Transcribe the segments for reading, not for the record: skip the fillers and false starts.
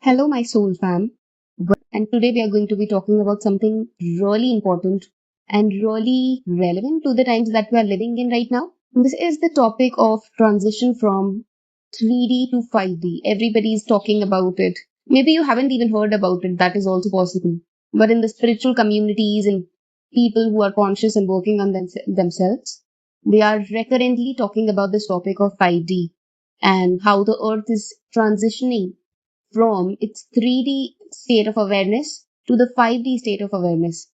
Hello, my soul fam. And today we are going to be talking about something really important and really relevant to the times that we are living in right now. This is the topic of transition from 3D to 5D. Everybody is talking about it. Maybe you haven't even heard about it. That is also possible. But in the spiritual communities and people who are conscious and working on themselves, they are recurrently talking about this topic of 5D and how the earth is transitioning from its 3D state of awareness to the 5D state of awareness.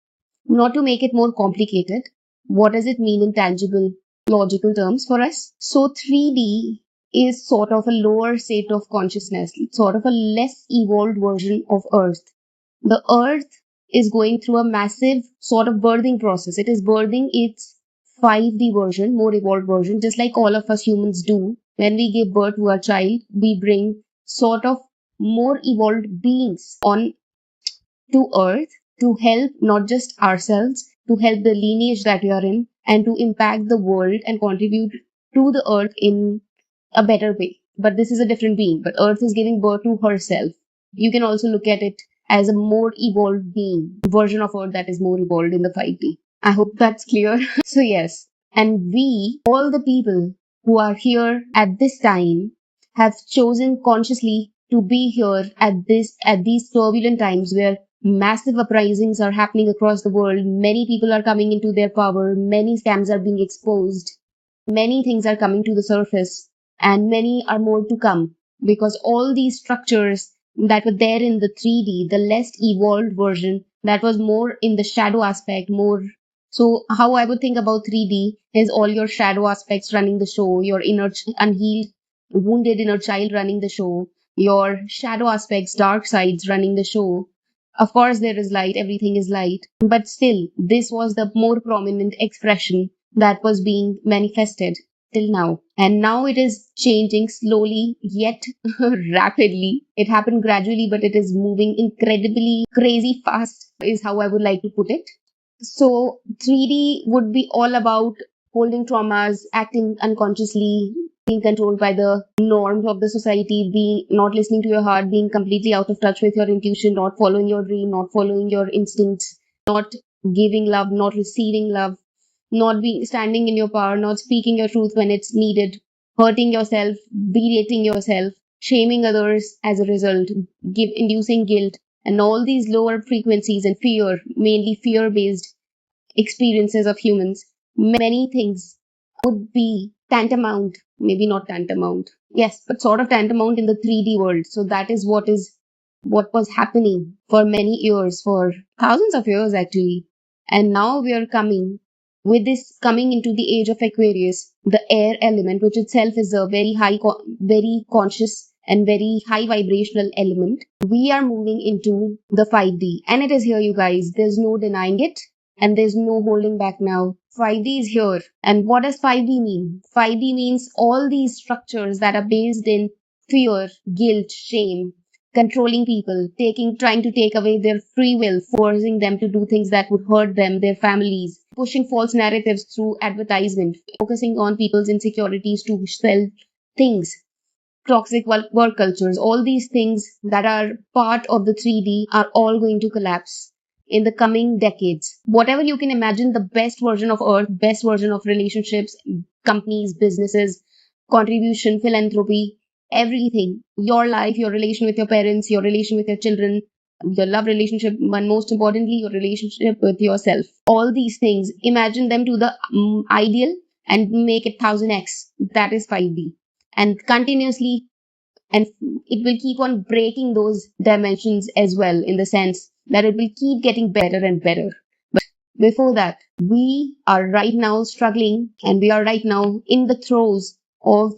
Not to make it more complicated, what does it mean in tangible, logical terms for us? So, 3D is sort of a lower state of consciousness, sort of a less evolved version of Earth. The Earth is going through a massive sort of birthing process. It is birthing its 5D version, more evolved version, just like all of us humans do. When we give birth to our child, we bring sort of more evolved beings on to earth to help not just ourselves, to help the lineage that we are in, and to impact the world and contribute to the earth in a better way. But this is a different being. But earth is giving birth to herself. You can also look at it as a more evolved being, version of earth that is more evolved in the 5D. I hope that's clear. So, yes. And we, all the people who are here at this time, have chosen consciously to be here at these turbulent times where massive uprisings are happening across the world. Many people are coming into their power. Many scams are being exposed. Many things are coming to the surface, and many are more to come because all these structures that were there in the 3D, the less evolved version, that was more in the shadow aspect, more. So, how I would think about 3D is all your shadow aspects running the show, your inner unhealed, wounded inner child running the show, your shadow aspects, dark sides running the show. Of course, there is light, everything is light, but still, this was the more prominent expression that was being manifested till now. And now it is changing slowly yet rapidly. It happened gradually, but it is moving incredibly crazy fast, is how I would like to put it. So 3D would be all about holding traumas, acting unconsciously, being controlled by the norms of the society, being not listening to your heart, being completely out of touch with your intuition, not following your dream, not following your instincts, not giving love, not receiving love, not being standing in your power, not speaking your truth when it's needed, hurting yourself, berating yourself, shaming others as a result, inducing guilt, and all these lower frequencies and fear, mainly fear based experiences of humans, many things would be tantamount, maybe not tantamount, yes, but sort of tantamount in the 3D world. So that is what was happening for many years, for thousands of years actually. And now we are coming with this coming into the age of Aquarius, the air element, which itself is a very very conscious and very high vibrational element. We are moving into the 5D, and it is here, you guys. There's no denying it, and there's no holding back now. 5D is here. And what does 5D mean? 5D means all these structures that are based in fear, guilt, shame, controlling people, trying to take away their free will, forcing them to do things that would hurt them, their families, pushing false narratives through advertisement, focusing on people's insecurities to sell things, toxic work cultures, all these things that are part of the 3D are all going to collapse in the coming decades. Whatever you can imagine, the best version of Earth, best version of relationships, companies, businesses, contribution, philanthropy, everything, your life, your relation with your parents, your relation with your children, your love relationship, and most importantly, your relationship with yourself. All these things, imagine them to the ideal and make it 1000x. That is 5D. And continuously, and it will keep on breaking those dimensions as well, in the sense that it will keep getting better and better. But before that, we are right now struggling, and we are right now in the throes of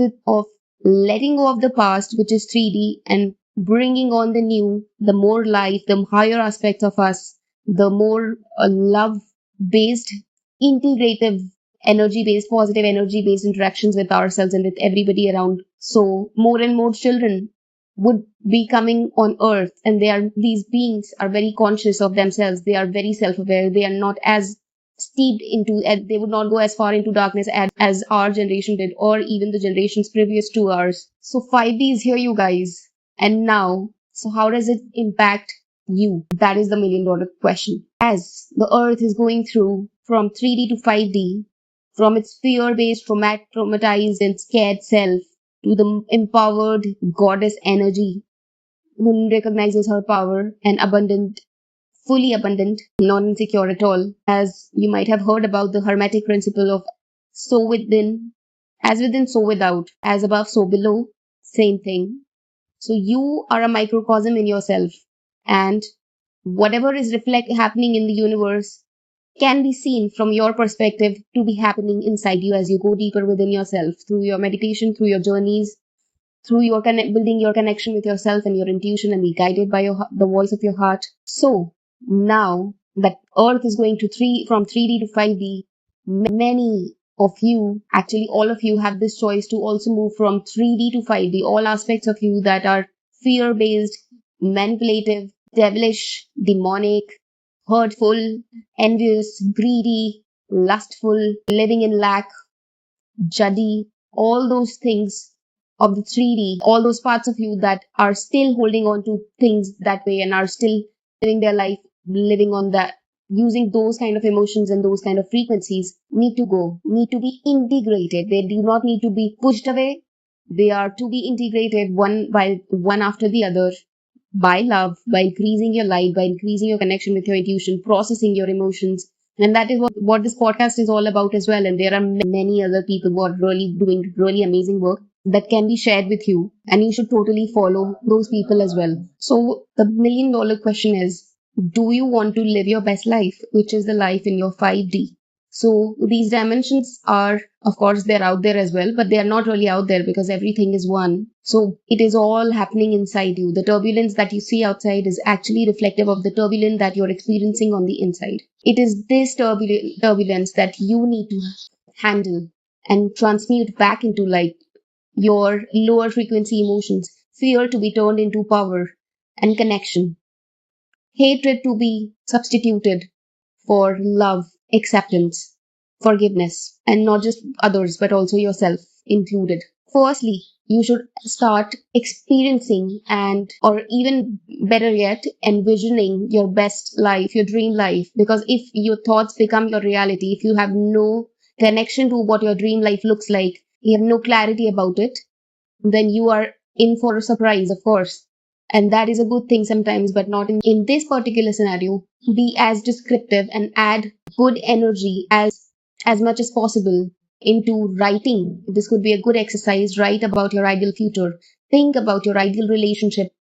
letting go of the past, which is 3D, and bringing on the new, the more light, the higher aspects of us, the more love based, integrative, energy based, positive energy based interactions with ourselves and with everybody around. So more and more children would be coming on earth, and these beings are very conscious of themselves. They are very self-aware. They are not as steeped into, they would not go as far into darkness as our generation did, or even the generations previous to ours. So 5D is here, you guys. And now So how does it impact you? That is the million dollar question. As the earth is going through from 3D to 5D, from its fear based, traumatized, and scared self to the empowered goddess energy who recognizes her power and abundant, fully abundant, non insecure at all. As you might have heard about the hermetic principle of so within, so without, as above, so below, same thing. So you are a microcosm in yourself, and whatever is reflect happening in the universe can be seen from your perspective to be happening inside you as you go deeper within yourself through your meditation, through your journeys, through your building your connection with yourself and your intuition and be guided by the voice of your heart. So now that earth is going to 3D to 5D, many of you, actually all of you, have this choice to also move from 3D to 5D. All aspects of you that are fear based, manipulative, devilish, demonic, hurtful, envious, greedy, lustful, living in lack, judgy, all those things of the 3D, all those parts of you that are still holding on to things that way and are still living their life, living on that, using those kind of emotions and those kind of frequencies, need to go, need to be integrated. They do not need to be pushed away. They are to be integrated one by one after the other by love, by increasing your light, by increasing your connection with your intuition, processing your emotions. And that is what this podcast is all about as well. And there are many other people who are really doing really amazing work that can be shared with you. And you should totally follow those people as well. So the million dollar question is, do you want to live your best life, which is the life in your 5D? So these dimensions are, of course, they're out there as well, but they are not really out there because everything is one. So it is all happening inside you. The turbulence that you see outside is actually reflective of the turbulence that you're experiencing on the inside. It is this turbulence that you need to handle and transmute back into light, your lower frequency emotions, fear to be turned into power and connection, hatred to be substituted for love, acceptance, forgiveness, and not just others, but also yourself included. Firstly, you should start experiencing and, or even better yet, envisioning your best life, your dream life. Because if your thoughts become your reality, if you have no connection to what your dream life looks like, you have no clarity about it, then you are in for a surprise, of course. And that is a good thing sometimes, but not in this particular scenario. Be as descriptive and add good energy as much as possible into writing. This could be a good exercise. Write about your ideal future. Think about your ideal relationship.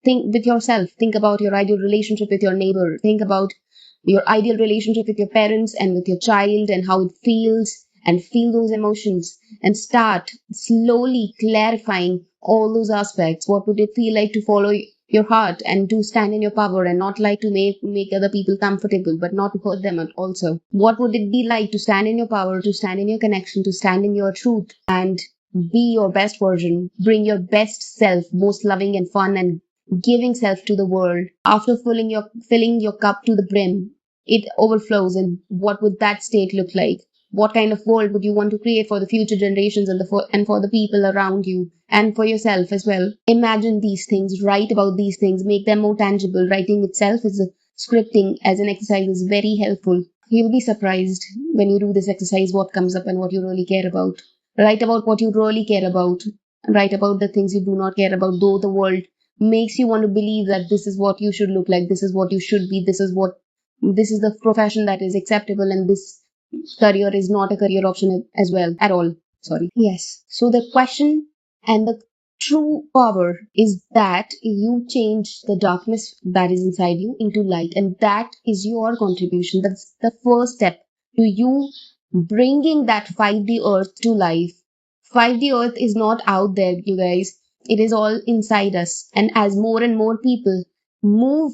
Think with yourself. Think about your ideal relationship with your neighbor. Think about your ideal relationship with your parents and with your child and how it feels, and feel those emotions and start slowly clarifying all those aspects. What would it feel like to follow your heart and to stand in your power and not like to make other people comfortable but not to hurt them also? What would it be like to stand in your power, to stand in your connection, to stand in your truth and be your best version, bring your best self, most loving and fun and giving self to the world? After filling your cup to the brim, it overflows, and what would that state look like? What kind of world would you want to create for the future generations and for the people around you and for yourself as well? Imagine these things, write about these things, make them more tangible. Writing itself is a scripting as an exercise is very helpful. You'll be surprised when you do this exercise what comes up and what you really care about. Write about what you really care about. Write about the things you do not care about, though the world makes you want to believe that this is what you should look like, this is what you should be, this is the profession that is acceptable, and this career is not a career option as well at all. Sorry. Yes. So the question and the true power is that you change the darkness that is inside you into light, and that is your contribution. That's the first step to you bringing that 5D earth to life. 5D earth is not out there, you guys. It is all inside us. And as more and more people move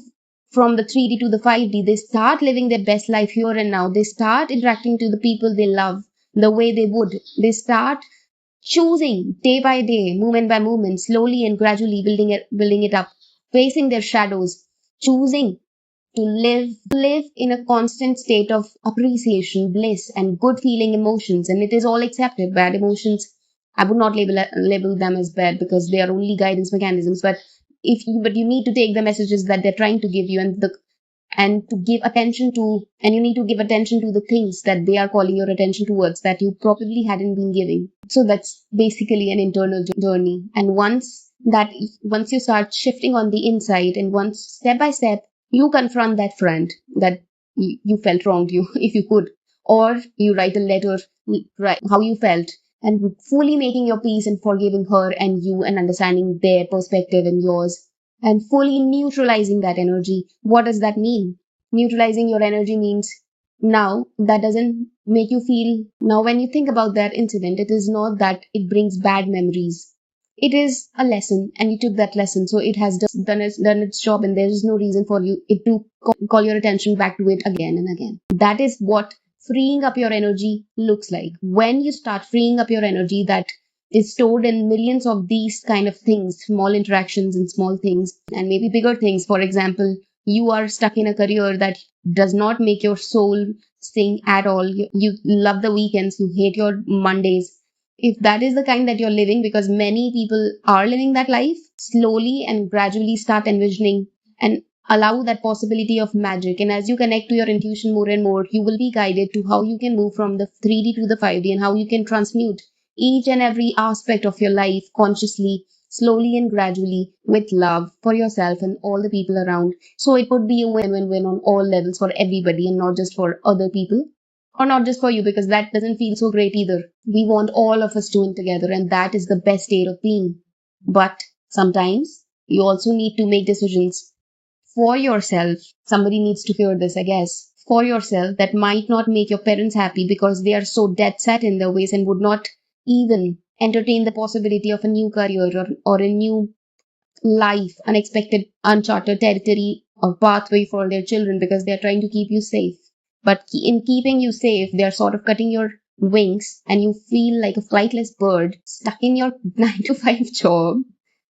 from the 3D to the 5D, they start living their best life here and now. They start interacting to the people they love the way they would. They start choosing day by day, moment by moment, slowly and gradually building it up, facing their shadows, choosing to live in a constant state of appreciation, bliss, and good feeling emotions. And it is all accepted. Bad emotions, I would not label them as bad because they are only guidance mechanisms. But but you need to take the messages that they're trying to give you, and to give attention to, and you need to give attention to the things that they are calling your attention towards that you probably hadn't been giving. So that's basically an internal journey. And once you start shifting on the inside, and once step by step you confront that friend that you felt wronged you, if you could, or you write a letter, write how you felt, and fully making your peace and forgiving her and you, and understanding their perspective and yours, and fully neutralizing that energy. What does that mean? Neutralizing your energy means now that doesn't make you feel. Now, when you think about that incident, it is not that it brings bad memories. It is a lesson, and you took that lesson, so it has done its job, and there is no reason for it to call your attention back to it again and again. That is what freeing up your energy looks like. When you start freeing up your energy, that is stored in millions of these kind of things, small interactions and small things, and maybe bigger things. For example, you are stuck in a career that does not make your soul sing at all. You love the weekends, you hate your Mondays. If that is the kind that you're living, because many people are living that life, slowly and gradually start envisioning and allow that possibility of magic. And as you connect to your intuition more and more, you will be guided to how you can move from the 3D to the 5D, and how you can transmute each and every aspect of your life consciously, slowly and gradually, with love for yourself and all the people around. So it would be a win-win-win on all levels for everybody, and not just for other people, or not just for you, because that doesn't feel so great either. We want all of us doing together, and that is the best state of being. But sometimes you also need to make decisions for yourself. Somebody needs to hear this, I guess. For yourself, that might not make your parents happy because they are so dead set in their ways and would not even entertain the possibility of a new career, or a new life, unexpected, uncharted territory or pathway for their children, because they are trying to keep you safe. But in keeping you safe, they are sort of cutting your wings, and you feel like a flightless bird stuck in your 9 to 5 job.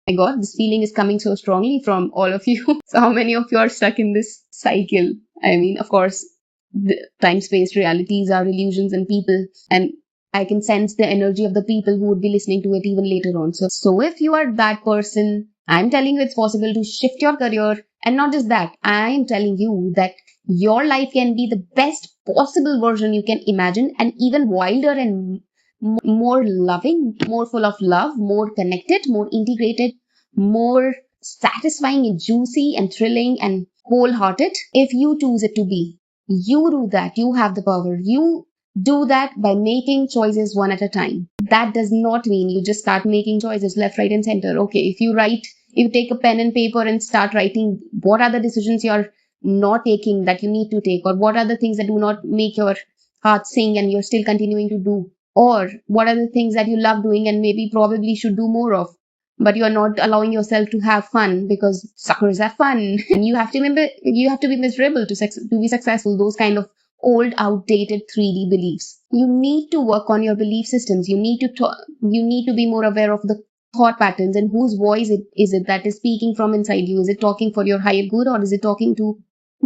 My God, this feeling is coming so strongly from all of you. So, how many of you are stuck in this cycle? I mean, of course, the time-space realities are illusions and people, and I can sense the energy of the people who would be listening to it even later on. So if you are that person, I'm telling you it's possible to shift your career, and not just that, I am telling you that your life can be the best possible version you can imagine, and even wilder and more loving, more full of love, more connected, more integrated, more satisfying and juicy and thrilling and wholehearted if you choose it to be. You do that. You have the power. You do that by making choices one at a time. That does not mean you just start making choices left, right, and center. Okay, if you take a pen and paper and start writing what are the decisions you're not taking that you need to take, or what are the things that do not make your heart sing and you're still continuing to do, or what are the things that you love doing and maybe probably should do more of, but you are not allowing yourself to have fun because suckers have fun. And you have to remember, you have to be miserable to be successful. Those kind of old, outdated 3D beliefs. You need to work on your belief systems. You need to be more aware of the thought patterns, and whose voice is it that is speaking from inside you. Is it talking for your higher good, or is it talking to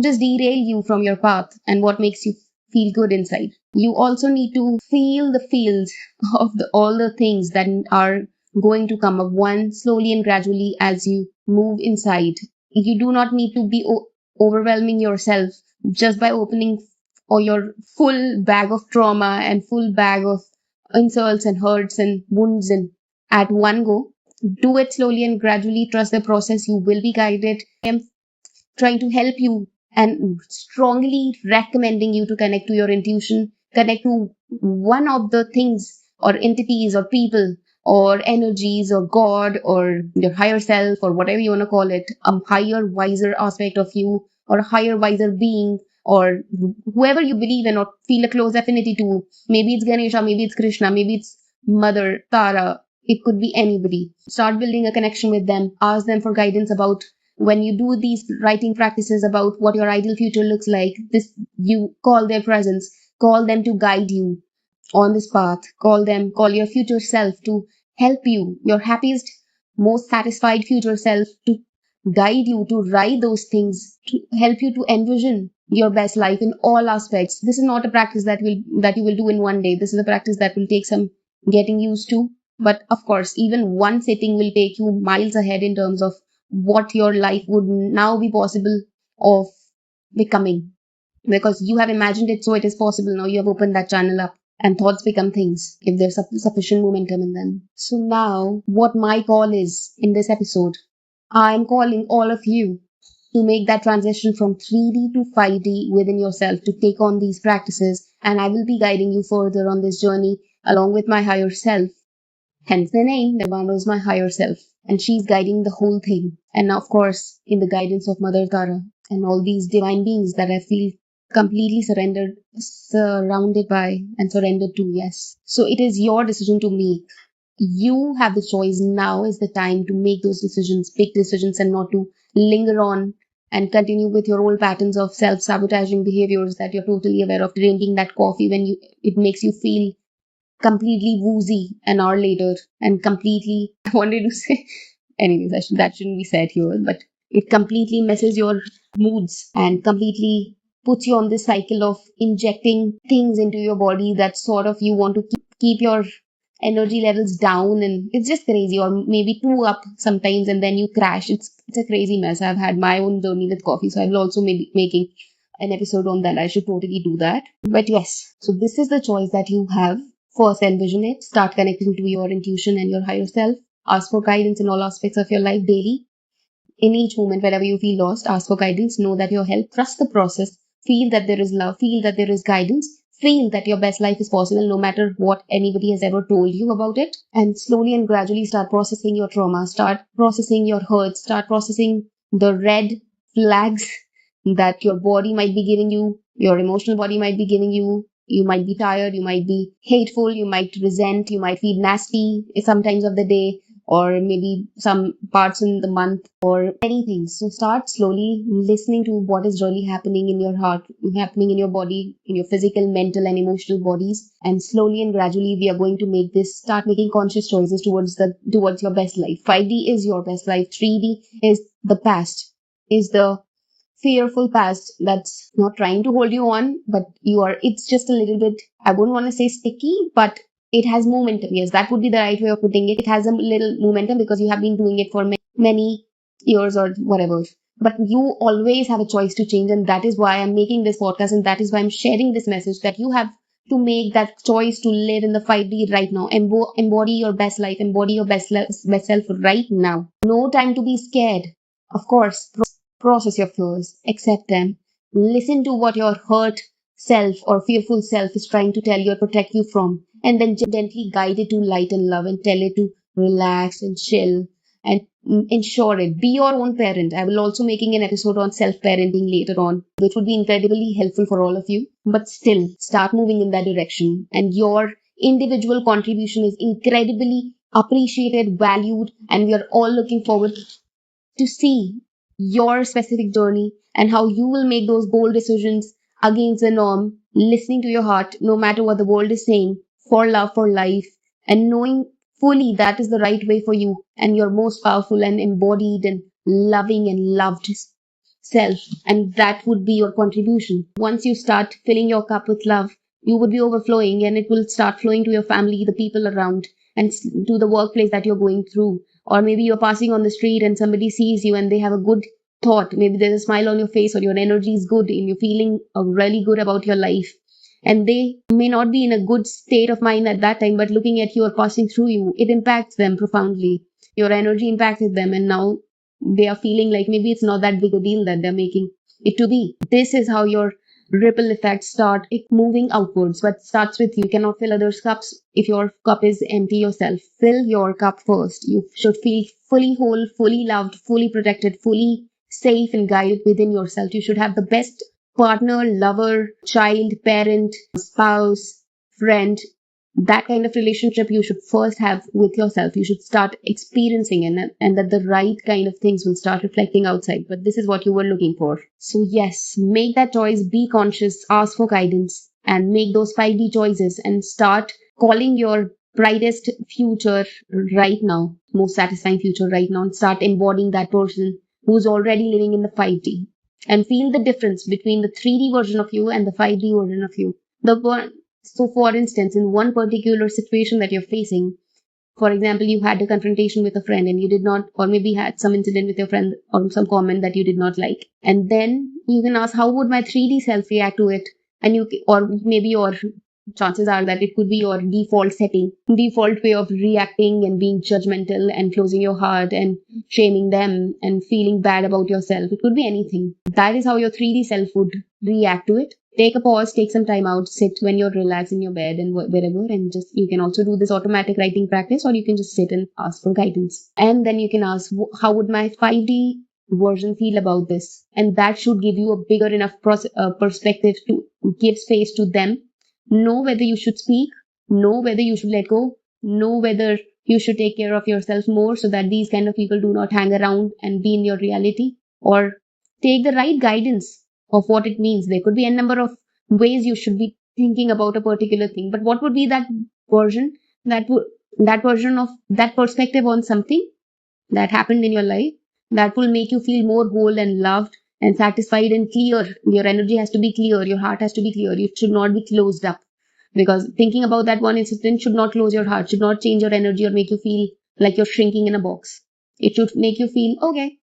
just derail you from your path and what makes you feel good inside? You also need to feel the feels of all the things that are going to come up, one slowly and gradually as you move inside. You do not need to be overwhelming yourself just by opening or your full bag of trauma and full bag of insults and hurts and wounds and at one go. Do it slowly and gradually. Trust the process. You will be guided. I am trying to help you and strongly recommending you to connect to your intuition, connect to one of the things or entities or people or energies or God or your higher self or whatever you want to call it, a higher, wiser aspect of you, or a higher, wiser being, or whoever you believe in or feel a close affinity to. Maybe it's Ganesha, maybe it's Krishna, maybe it's Mother, Tara. It could be anybody. Start building a connection with them. Ask them for guidance about when you do these writing practices about what your ideal future looks like. This, you call their presence, call them to guide you on this path. Call your future self to help you, your happiest, most satisfied future self, to guide you to write those things, to help you to envision your best life in all aspects. This is not a practice that you will do in one day. This is a practice that will take some getting used to. But of course, even one sitting will take you miles ahead in terms of what your life would now be possible of becoming. Because you have imagined it, so it is possible. Now you have opened that channel up, and thoughts become things if there's sufficient momentum in them. So now, what my call is in this episode, I'm calling all of you to make that transition from 3D to 5D within yourself, to take on these practices, and I will be guiding you further on this journey along with my higher self. Hence the name, Nirvana is my higher self, and she's guiding the whole thing. And of course, in the guidance of Mother Tara and all these divine beings that I feel completely surrounded by, and surrendered to, yes. So it is your decision to make. You have the choice. Now is the time to make those decisions, big decisions, and not to linger on and continue with your old patterns of self-sabotaging behaviors that you're totally aware of. Drinking that coffee when it makes you feel completely woozy an hour later, and completely I wanted to say anyways, that shouldn't be said here, but it completely messes your moods and completely puts you on this cycle of injecting things into your body that sort of you want to keep your energy levels down, and it's just crazy, or maybe too up sometimes, and then you crash. It's a crazy mess. I've had my own journey with coffee, so I will also maybe making an episode on that. I should totally do that. But yes, so this is the choice that you have. First, envision it. Start connecting to your intuition and your higher self. Ask for guidance in all aspects of your life daily. In each moment, wherever you feel lost, ask for guidance. Know that your help. Trust the process. Feel that there is love. Feel that there is guidance. Feel that your best life is possible no matter what anybody has ever told you about it. And slowly and gradually start processing your trauma. Start processing your hurts. Start processing the red flags that your body might be giving you, your emotional body might be giving you. You might be tired, you might be hateful, you might resent, you might feel nasty sometimes of the day, or maybe some parts in the month, or many things. So start slowly listening to what is really happening in your heart, happening in your body, in your physical, mental, and emotional bodies. And slowly and gradually, we are going to make this, start making conscious choices towards your best life. 5D is your best life. 3D is the past, is the fearful past that's not trying to hold you on, but it's just a little bit, I wouldn't want to say sticky, but it has momentum. Yes, that would be the right way of putting it. It has a little momentum because you have been doing it for many years or whatever. But you always have a choice to change, and that is why I'm making this podcast, and that is why I'm sharing this message, that you have to make that choice to live in the 5D right now. Embody your best life, embody your best self right now. No time to be scared. Of course, process your fears, accept them, listen to what your hurt self or fearful self is trying to tell you or protect you from, and then gently guide it to light and love and tell it to relax and chill and ensure it. Be your own parent. I will also making an episode on self-parenting later on, which would be incredibly helpful for all of you. But still, start moving in that direction, and your individual contribution is incredibly appreciated, valued, and we are all looking forward to see your specific journey and how you will make those bold decisions against the norm, listening to your heart, no matter what the world is saying, for love, for life, and knowing fully that is the right way for you and your most powerful and embodied and loving and loved self. And that would be your contribution. Once you start filling your cup with love, you would be overflowing, and it will start flowing to your family, the people around, and to the workplace that you're going through. Or maybe you're passing on the street and somebody sees you and they have a good thought. Maybe there's a smile on your face, or your energy is good and you're feeling really good about your life. And they may not be in a good state of mind at that time, but looking at you or passing through you, it impacts them profoundly. Your energy impacted them, and now they are feeling like maybe it's not that big a deal that they're making it to be. This is how your ripple effects start moving outwards, but starts with you. You cannot fill others' cups if your cup is empty yourself. Fill your cup first. You should feel fully whole, fully loved, fully protected, fully safe and guided within yourself. You should have the best partner, lover, child, parent, spouse, friend, that kind of relationship you should first have with yourself. You should start experiencing it, and that the right kind of things will start reflecting outside. But this is what you were looking for. So yes, make that choice, be conscious, ask for guidance, and make those 5D choices, and start calling your brightest future right now, most satisfying future right now, and start embodying that person who's already living in the 5D. And feel the difference between the 3D version of you and the 5D version of you. The one, so for instance, in one particular situation that you're facing, For example, you had a confrontation with a friend and you did not, or maybe had some incident with your friend or some comment that you did not like. And then you can ask, how would my 3D self react to it? And or maybe your chances are that it could be your default setting, default way of reacting and being judgmental and closing your heart and shaming them and feeling bad about yourself. It could be anything. That is how your 3D self would react to it. Take a pause, take some time out, sit when you're relaxed in your bed and wherever, and just you can also do this automatic writing practice, or you can just sit and ask for guidance. And then you can ask, how would my 5D version feel about this? And that should give you a bigger enough perspective to give space to them. Know whether you should speak, know whether you should let go, know whether you should take care of yourself more so that these kind of people do not hang around and be in your reality, or take the right guidance of what it means. There could be a number of ways you should be thinking about a particular thing, but what would be that version that version of that perspective on something that happened in your life that will make you feel more whole and loved and satisfied and clear. Your energy has to be clear, your heart has to be clear. It should not be closed up, because thinking about that one incident should not close your heart, should not change your energy or make you feel like you're shrinking in a box. It should make you feel okay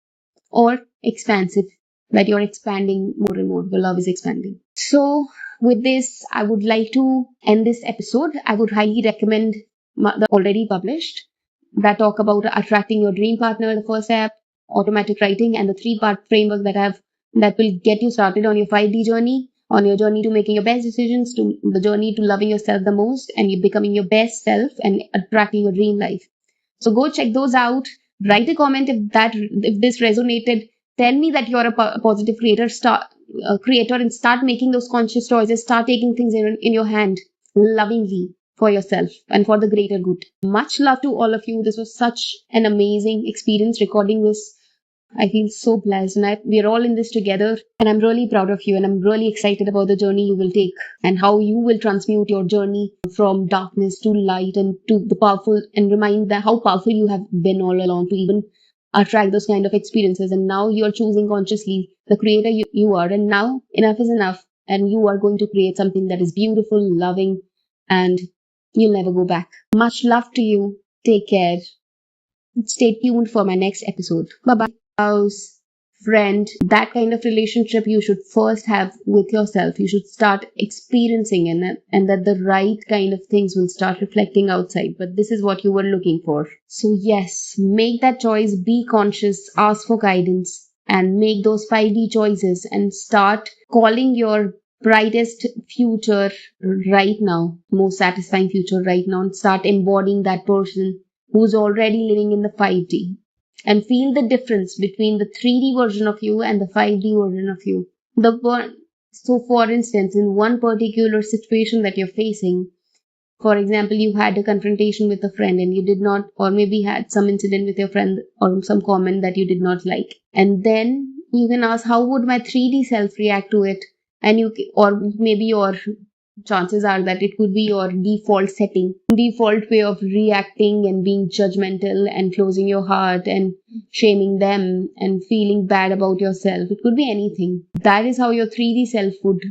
or expansive, that you're expanding more and more. Your love is expanding. So, with this, I would like to end this episode. I would highly recommend the already published that talk about attracting your dream partner, the first step, automatic writing, and the 3-part framework that will get you started on your 5D journey, on your journey to making your best decisions, to the journey to loving yourself the most, and you becoming your best self and attracting your dream life. So go check those out. Write a comment if this resonated. Tell me that you're a positive creator, and start making those conscious choices. Start taking things in your hand lovingly for yourself and for the greater good. Much love to all of you. This was such an amazing experience recording this. I feel so blessed, and we're all in this together. And I'm really proud of you, and I'm really excited about the journey you will take and how you will transmute your journey from darkness to light and to the powerful, and remind that how powerful you have been all along to even attract those kind of experiences. And now you're choosing consciously the creator you are. And now enough is enough, and you are going to create something that is beautiful, loving, and you'll never go back. Much love to you. Take care. Stay tuned for my next episode. Bye bye. Spouse, friend, that kind of relationship you should first have with yourself. You should start experiencing in it, and that the right kind of things will start reflecting outside. But this is what you were looking for. So, yes, make that choice, be conscious, ask for guidance, and make those 5D choices and start calling your brightest future right now, most satisfying future right now, and start embodying that person who's already living in the 5D, and feel the difference between the 3D version of you and the 5D version of you. So for instance, in one particular situation that you're facing, for example, you had a confrontation with a friend and you did not, or maybe had some incident with your friend or some comment that you did not like. And then you can ask, how would my 3D self react to it? And or maybe your chances are that it could be your default setting, default way of reacting and being judgmental and closing your heart and shaming them and feeling bad about yourself. It could be anything. That is how your 3D self would